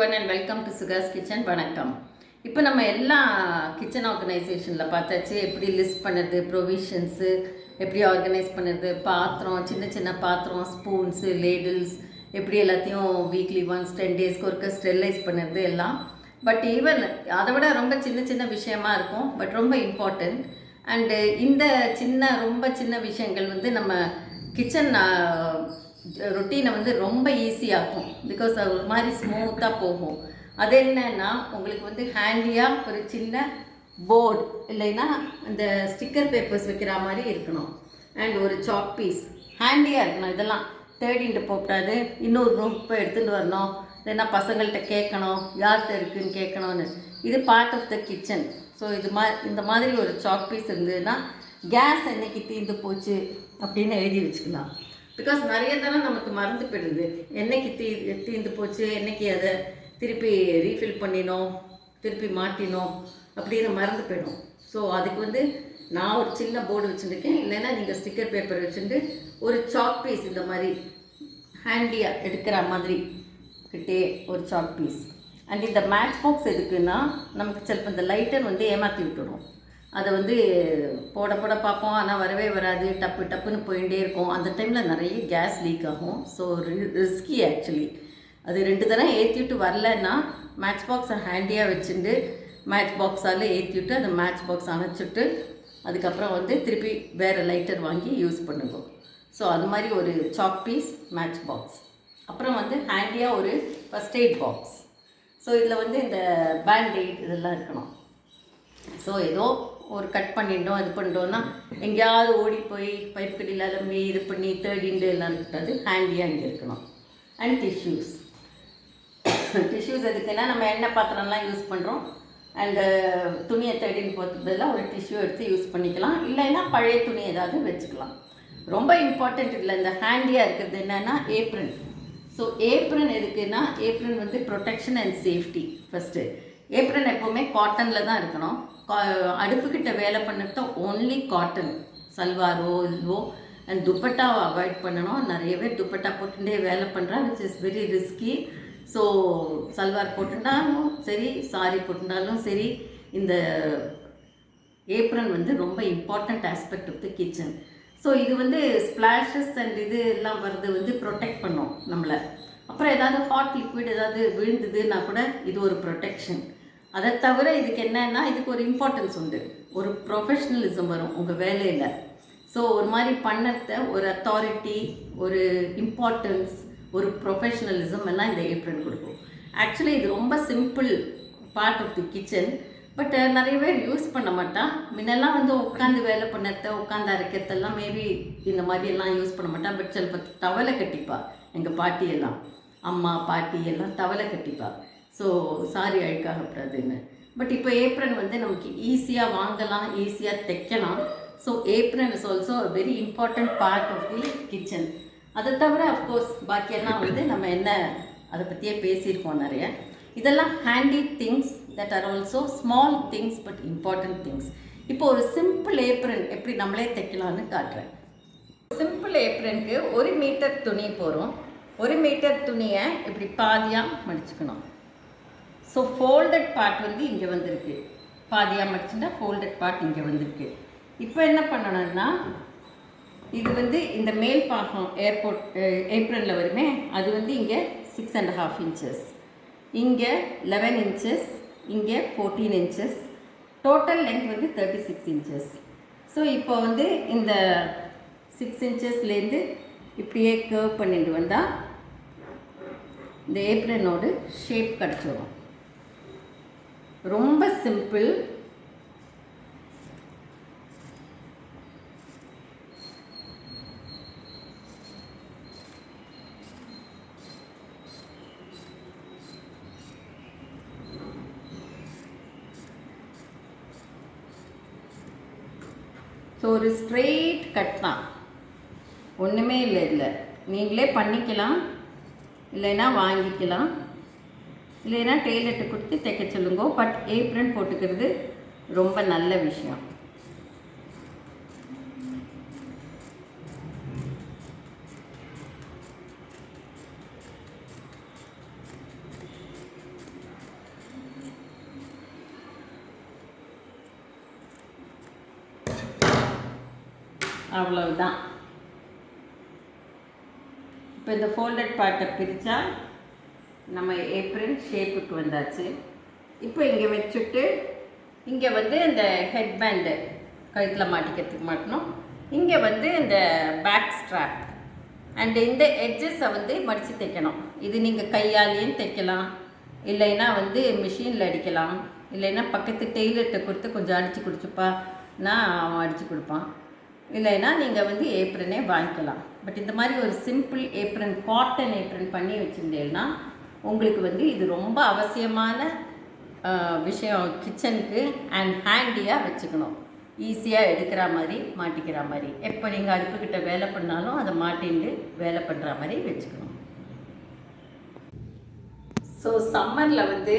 everyone and welcome to Suga's Kitchen. வணக்கம். இப்போ நம்ம எல்லா கிச்சன் ஆர்கனைசேஷனில் பார்த்தாச்சு. எப்படி லிஸ்ட் பண்ணுறது, ப்ரொவிஷன்ஸு எப்படி ஆர்கனைஸ் பண்ணுறது, பாத்திரம், சின்ன சின்ன பாத்திரம், ஸ்பூன்ஸு, லேடில்ஸ் எப்படி எல்லாத்தையும் வீக்லி ஒன்ஸ் 10 டேஸ்க்கு ஒருக்க ஸ்டெரிலைஸ் பண்ணுறது எல்லாம். பட் ஈவன் அதை விட ரொம்ப சின்ன சின்ன விஷயமா இருக்கும், பட் ரொம்ப இம்பார்ட்டண்ட். அண்டு இந்த ரொம்ப சின்ன விஷயங்கள் வந்து நம்ம கிச்சன் ரொட்டீனை வந்து ரொம்ப ஈஸியாகும். பிகாஸ் அது ஒரு மாதிரி ஸ்மூத்தாக போகும். அது என்னன்னா உங்களுக்கு வந்து ஹேண்டியாக ஒரு சின்ன போர்டு இல்லைன்னா இந்த ஸ்டிக்கர் பேப்பர்ஸ் வைக்கிற மாதிரி இருக்கணும். அண்ட் ஒரு சாக் பீஸ் ஹேண்டியாக இருக்கணும். இதெல்லாம் தேடிட்டு போகக்கூடாது. இன்னொரு ரூம் போய் எடுத்துகிட்டு வரணும், இல்லைன்னா பசங்கள்கிட்ட கேட்கணும், யார்கிட்ட இருக்குதுன்னு கேட்கணும்னு. இது part of the kitchen. So இந்த மாதிரி ஒரு சாக் பீஸ் இருந்ததுன்னா கேஸ் என்னைக்கு தீர்ந்து போச்சு அப்படின்னு எழுதி வச்சுக்கலாம். பிகாஸ் நிறைய தரம் நமக்கு மறந்து போயிடுது. என்னைக்கு தீர்ந்து போச்சு, என்னைக்கு அதை திருப்பி ரீஃபில் பண்ணினோம், திருப்பி மாட்டினோம் அப்படின்னு மறந்து போயிடும். ஸோ அதுக்கு வந்து நான் ஒரு சின்ன போர்டு வச்சுருக்கேன். இல்லைன்னா நீங்கள் ஸ்டிக்கர் பேப்பர் வச்சுட்டு ஒரு சாக் பீஸ் இந்த மாதிரி ஹேண்டியாக எடுக்கிற மாதிரி கிட்டே ஒரு சாக் பீஸ். அண்ட் இந்த மேட்ச் பாக்ஸ் எதுக்குன்னா நமக்கு சிலப்போ இந்த லைட்டர் வந்து ஏமாற்றி விட்டுடும். அதை வந்து போட பார்ப்போம், ஆனால் வரவே வராது, டப்புன்னு போயிட்டே இருக்கும். அந்த டைமில் நிறைய கேஸ் லீக் ஆகும். So risky actually. அது 2 தரம் ஏற்றிவிட்டு வரலன்னா மேட்ச் பாக்ஸை ஹேண்டியாக வச்சுட்டு மேட்ச் பாக்ஸால் ஏற்றிவிட்டு அந்த மேட்ச் பாக்ஸ் அணைச்சிட்டு அதுக்கப்புறம் வந்து திருப்பி வேறு லைட்டர் வாங்கி யூஸ் பண்ணுங்க. ஸோ அது மாதிரி ஒரு சாக் பீஸ், மேட்ச் பாக்ஸ். அப்புறம் வந்து ஹேண்டியாக ஒரு ஃபஸ்ட் எய்ட் பாக்ஸ். ஸோ இதில் வந்து இந்த பேண்டேட் இதெல்லாம் இருக்கணும். ஸோ ஏதோ ஒரு கட் பண்ணிட்டோம், இது பண்ணிட்டோன்னா எங்கேயாவது ஓடி போய் பைப் கடியில் அலம்பி இது பண்ணி தேடிண்டு எல்லாம் இருக்காது. ஹேண்டியாக இங்கே இருக்கணும். அண்ட் டிஷ்யூஸ் எதுக்குன்னா நம்ம எண்ணெய் பாத்திரம்லாம் யூஸ் பண்ணுறோம். அண்டு துணியை தேடின்னு போகிறதுலாம் ஒரு டிஷ்யூ எடுத்து யூஸ் பண்ணிக்கலாம். இல்லைன்னா பழைய துணி ஏதாவது வச்சுக்கலாம். ரொம்ப இம்பார்ட்டண்ட் இதில் இந்த ஹேண்டியாக இருக்கிறது என்னென்னா ஏப்ரன். ஸோ ஏப்ரன் எதுக்குன்னா ஏப்ரன் வந்து protection and safety. First apron எப்போவுமே காட்டனில் தான் இருக்கணும். அடுப்புக்கிட்ட வேலை பண்ணுறது ஓன்லி காட்டன், சல்வாரோ இதுவோ. அண்ட் துப்பட்டாவை அவாய்ட் பண்ணணும். நிறைய பேர் துப்பட்டா போட்டுட்டே வேலை பண்ணுறா, which is very risky. So salwar போட்டுட்டாலும் சரி, சாரி போட்டுட்டாலும் சரி, இந்த ஏப்ரன் வந்து ரொம்ப important aspect of the kitchen. So இது வந்து ஸ்ப்ளாஷஸ் அண்ட் இது எல்லாம் வருது வந்து ப்ரொடெக்ட் பண்ணும் நம்மளை. அப்புறம் ஏதாவது ஹாட் லிக்விட் ஏதாவது விழுந்ததுன்னா கூட இது ஒரு ப்ரொடெக்ஷன். அதை தவிர இதுக்கு என்னன்னா இதுக்கு ஒரு இம்பார்ட்டன்ஸ் உண்டு, ஒரு ப்ரொஃபஷ்னலிசம் வரும் உங்கள் வேலையில். ஸோ ஒரு மாதிரி பண்ணத்தை ஒரு அத்தாரிட்டி, ஒரு இம்பார்ட்டன்ஸ், ஒரு ப்ரொஃபஷ்னலிசம் எல்லாம் இந்த ஏப்ரன் கொடுக்கும். ஆக்சுவலி இது ரொம்ப simple part of the kitchen. But நிறைய பேர் யூஸ் பண்ண மாட்டான். முன்னெல்லாம் வந்து உட்காந்து வேலை பண்ணத்தை, உட்காந்து அரைக்கிறதெல்லாம் மேபி இந்த மாதிரியெல்லாம் யூஸ் பண்ண மாட்டான். பட் சில டவலை கட்டிப்பா. எங்கள் பாட்டியெல்லாம், அம்மா பாட்டி எல்லாம் டவலை கட்டிப்பா. ஸோ சாரி அழுக்காகக்கூடாதுன்னு. பட் இப்போ ஏப்ரன் வந்து நமக்கு ஈஸியாக வாங்கலாம், ஈஸியாக தைக்கலாம். So apron is also a very important part of the kitchen. அதை தவிர அஃப்கோர்ஸ் பாக்கியெல்லாம் வந்து நம்ம என்ன அதை பற்றியே பேசியிருக்கோம் நிறைய. இதெல்லாம் handy things that are also small things but important things. இப்போ ஒரு சிம்பிள் ஏப்ரன் எப்படி நம்மளே தைக்கலான்னு காட்டுறேன். சிம்பிள் ஏப்ரனுக்கு 1 மீட்டர் துணி போகிறோம். 1 மீட்டர் துணியை இப்படி பாதியாக மடிச்சுக்கணும். ஸோ ஃபோல்டட் பார்ட் வந்து இங்கே வந்திருக்கு. பாதியாக மடிச்சுட்டா ஃபோல்டட் பார்ட் இங்கே வந்திருக்கு. இப்போ என்ன பண்ணணும்னா இது வந்து இந்த மேல் பாகம் ஏப்ரனில் வருமே, அது வந்து இங்கே 6.5 inches, இங்கே 11 inches, இங்கே 14 inches. டோட்டல் லென்த் வந்து 36 inches. ஸோ இப்போ வந்து இந்த 6 inchesலேருந்து இப்படியே கர்வ் பண்ணிட்டு வந்தால் இந்த ஏப்ரனோட ஷேப் கிடச்சிடும். ரொம்ப சிம்பிள். ஸோ ஒரு ஸ்ட்ரெயிட் கட் தான், ஒன்றுமே இல்லை. இதில் நீங்களே பண்ணிக்கலாம், இல்லைன்னா வாங்கிக்கலாம், இல்லைன்னா டெய்லர்கிட்ட கொடுத்து தைக்க சொல்லுங்க. பட் ஏப்ரன் போட்டுக்கிறது ரொம்ப நல்ல விஷயம். அவ்வளவுதான். இப்போ இந்த ஃபோல்டட் பார்ட்டை பிரித்தா நம்ம ஏப்ரன் ஷேப்புக்கு வந்தாச்சு. இப்போ இங்கே வச்சுட்டு இங்கே வந்து இந்த ஹெட் பேண்டு கழுத்தில் மாட்டிக்கிறதுக்கு மாட்டணும். இங்கே வந்து இந்த பேக் ஸ்ட்ராப் அண்டு இந்த எட்ஜஸை வந்து மடித்து தைக்கணும். இது நீங்கள் கையாலேயும் தைக்கலாம், இல்லைன்னா வந்து மிஷினில் அடிக்கலாம், இல்லைன்னா பக்கத்து டெய்லர்கிட்ட கொடுத்து கொஞ்சம் அடித்து கொடுத்துப்பா நான் அவன் அடித்து கொடுப்பான், இல்லைன்னா நீங்கள் வந்து ஏப்ரனே வாங்கிக்கலாம். பட் இந்த மாதிரி ஒரு சிம்பிள் ஏப்ரன், காட்டன் ஏப்ரன் பண்ணி வச்சுருந்தேன்னா உங்களுக்கு வந்து இது ரொம்ப அவசியமான விஷயம் கிச்சனுக்கு. அண்ட் ஹேண்டியாக வச்சுக்கணும், ஈஸியாக எடுக்கிற மாதிரி மாட்டிக்கிற மாதிரி. எப்போ நீங்கள் அடுப்புக்கிட்ட வேலை பண்ணாலும் அதை மாட்டின்னு வேலை பண்ணுற மாதிரி வச்சுக்கணும். ஸோ சம்மரில் வந்து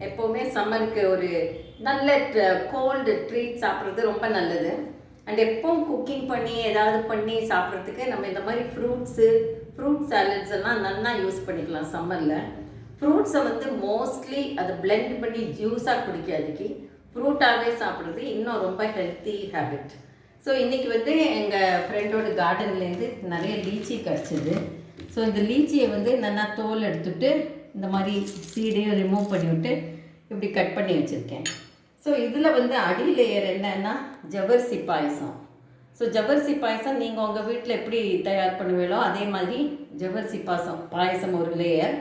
எப்போவுமே சம்மருக்கு ஒரு நல்ல கோல்டு ட்ரீட் சாப்பிட்றது ரொம்ப நல்லது. அண்ட் எப்போவும் குக்கிங் பண்ணி ஏதாவது பண்ணி சாப்பிட்றதுக்கு நம்ம இந்த மாதிரி ஃப்ரூட் சாலட்ஸ் எல்லாம் நல்லா யூஸ் பண்ணிக்கலாம் சம்மரில். ஃப்ரூட்ஸை வந்து மோஸ்ட்லி அதை பிளெண்ட் பண்ணி ஜூஸாக குடிக்காதுக்கு ஃப்ரூட்டாகவே சாப்பிட்றது இன்னும் ரொம்ப ஹெல்த்தி ஹேபிட். ஸோ இன்றைக்கி வந்து எங்கள் ஃப்ரெண்டோட கார்டன்லேருந்து நிறைய லீச்சி கிடச்சிது. ஸோ இந்த லீச்சியை வந்து நல்லா தோல் எடுத்துகிட்டு இந்த மாதிரி சீடையும் ரிமூவ் பண்ணிவிட்டு இப்படி கட் பண்ணி வச்சுருக்கேன். ஸோ இதில் வந்து அடி லேயர் என்னன்னா ஜவ்வரிசி பாயசம். ஸோ ஜவ்வரிசி பாயசம் நீங்கள் உங்கள் வீட்டில் எப்படி தயார் பண்ணுவீங்களோ அதே மாதிரி ஜவ்வரிசி பாயசம் ஒரு லேயர்.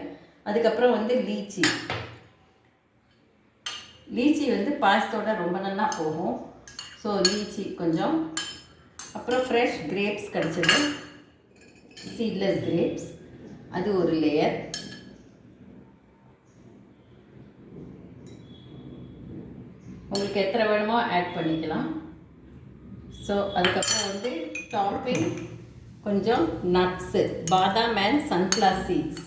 அதுக்கப்புறம் வந்து லீச்சி வந்து பாயசத்தோட ரொம்ப நல்லா போகும். ஸோ லீச்சி கொஞ்சம், அப்புறம் ஃப்ரெஷ் கிரேப்ஸ் கிடச்சிது, சீட்லெஸ் கிரேப்ஸ், அது ஒரு லேயர். உங்களுக்கு எத்தனை வேணுமோ ஆட் பண்ணிக்கலாம். ஸோ அதுக்கப்புறம் வந்து டாப்பிங் கொஞ்சம் நட்ஸு, பாதாம் and sunflower seeds.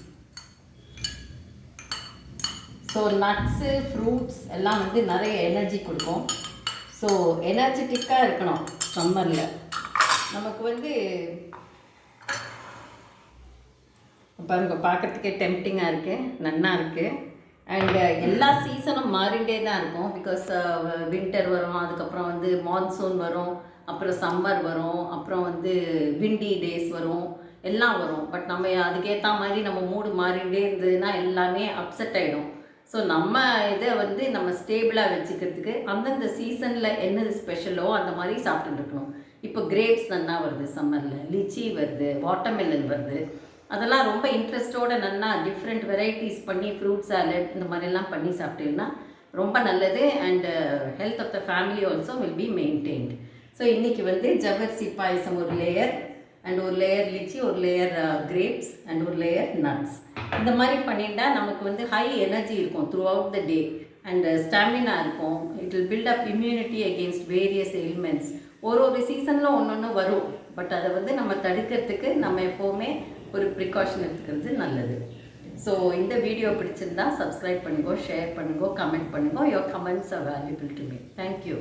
So nuts fruits எல்லாம் வந்து நிறைய எனர்ஜி கொடுக்கும். ஸோ எனர்ஜெட்டிக்காக இருக்கணும் சம்மரில். நமக்கு வந்து பாருங்க பார்க்குறதுக்கே டெம்ப்டிங்காக இருக்குது, நல்லா இருக்குது. அண்டு எல்லா சீசனும் மாறிண்டே தான் இருக்கும். பிகாஸ் வின்டர் வரும், அதுக்கப்புறம் வந்து மான்சூன் வரும், அப்புறம் சம்மர் வரும், அப்புறம் வந்து விண்டி டேஸ் வரும், எல்லாம் வரும். பட் நம்ம அதுக்கேற்ற மாதிரி நம்ம மூடு மாறிண்டே இருந்ததுன்னா எல்லாமே அப்செட் ஆகிடும். ஸோ நம்ம இதை வந்து நம்ம ஸ்டேபிளாக வச்சுக்கிறதுக்கு அந்தந்த சீசனில் என்னது ஸ்பெஷலோ அந்த மாதிரி சாப்பிட்டுட்டு இருக்கணும். இப்போ கிரேப்ஸ் நல்லா வருது சம்மரில், லிச்சி வருது, வாட்டர்மெலன் வருது. அதெல்லாம் ரொம்ப இன்ட்ரெஸ்டோடு நல்லா டிஃப்ரெண்ட் வெரைட்டிஸ் பண்ணி ஃப்ரூட் சாலட் இந்த மாதிரிலாம் பண்ணி சாப்பிட்டீங்கன்னா ரொம்ப நல்லது. And health of the family also will be maintained. So இன்றைக்கி வந்து ஜவ்வரிசி பாயசம் ஒரு லேயர், அண்ட் ஒரு லேயர் லிச்சி, ஒரு லேயர் கிரேப்ஸ், அண்ட் ஒரு லேயர் நட்ஸ். இந்த மாதிரி பண்ணிட்டா நமக்கு வந்து ஹை எனர்ஜி இருக்கும் throughout the day, and stamina இருக்கும். It will build up immunity against various elements. ஒரு சீசனில் ஒன்று வரும், பட் அதை வந்து நம்ம தடுக்கிறதுக்கு நம்ம எப்போவுமே ஒரு ப்ரிகாஷன் எடுத்துக்கிறது நல்லது. ஸோ இந்த வீடியோ பிடிச்சிருந்தா சப்ஸ்கிரைப் பண்ணுங்க, ஷேர் பண்ணுங்க, கமெண்ட் பண்ணுங்க. Your comments are valuable to me. Thank you.